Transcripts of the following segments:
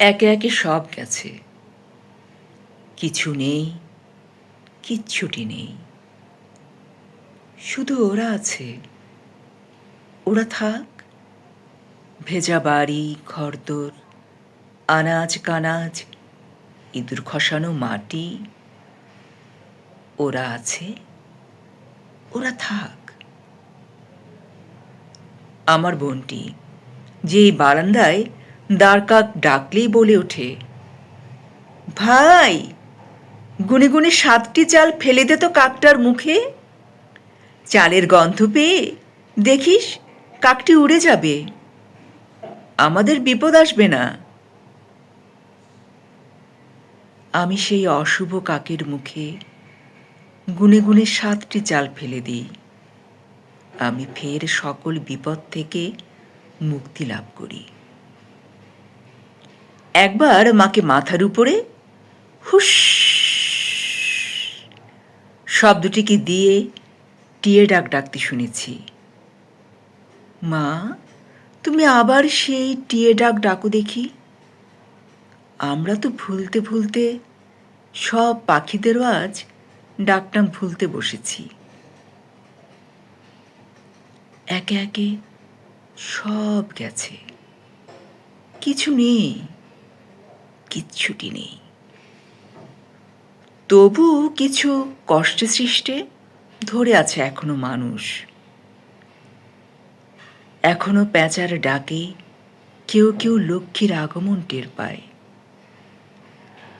একে একে সব গেছে, কিছু নেই, কিচ্ছুটি নেই, শুধু ওরা আছে। ওরা থাক, ভেজা বাড়ি, ঘরদোর, আনাজ কানাজ, ইঁদুর খসানো মাটি। ওরা আছে, ওরা থাক। আমার বোনটি যে এই বারান্দায় দ্বারকাক ডাকলেই বলে ওঠে, ভাই, গুনে গুনে 7টি চাল ফেলে দে তো কাকটার মুখে। চালের গন্ধ পেয়ে দেখিস কাকটি উড়ে যাবে, আমাদের বিপদ আসবে না। আমি সেই অশুভ কাকের মুখে গুনে গুনে 7টি চাল ফেলে দিই। আমি ফের সকল বিপদ থেকে মুক্তি লাভ করি। একবার মাকে মাথার উপরে হুস শব্দটিকে দিয়ে টিয়ে ডাক ডাকতে শুনেছি। মা, তুমি আবার সেই টিয়ে ডাক ডাকো দেখি। আমরা তো ভুলতে ভুলতে সব পাখিদেরও আজ ডাকনাম ভুলতে বসেছি। একে একে সব গেছে, কিছু নেই, কিচ্ছুটি নেই। তবু কিছু কষ্টে সৃষ্টে ধরে আছে এখনো মানুষ। এখনো প্যাঁচার ডাকে কেউ কেউ লক্ষ্মীর আগমন টের পায়।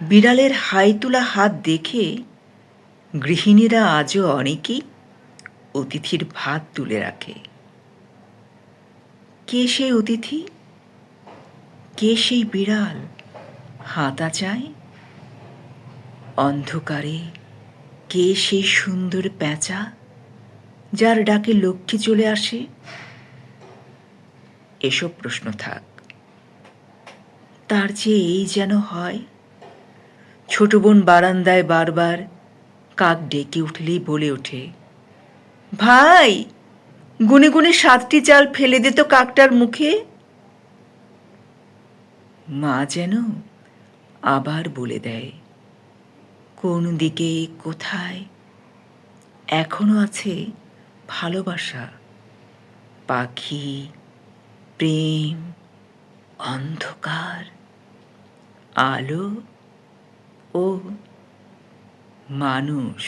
বিড়ালের হাই তোলা হাত দেখে গৃহিণীরা আজও অনেকেই অতিথির ভাত তুলে রাখে। কে সেই অতিথি? কে সেই বিড়াল হাতা চায়? অন্ধকারে কে সেই সুন্দর প্যাঁচা যার ডাকে লক্ষ্মী চলে আসে? এসব প্রশ্ন থাক, তার চেয়ে এই যেন হয়, ছোট বোন বারান্দায় বারবার কাক ডেকে উঠলেই বলে ওঠে, ভাই, গুনে গুনে 7টি চাল ফেলে দে তো কাকটার মুখে। মা যেন আবার বলে দেয়, কোন দিকে কোথায় এখনো আছে ভালোবাসা, পাখি, প্রেম, অন্ধকার, আলো ও মানুষ।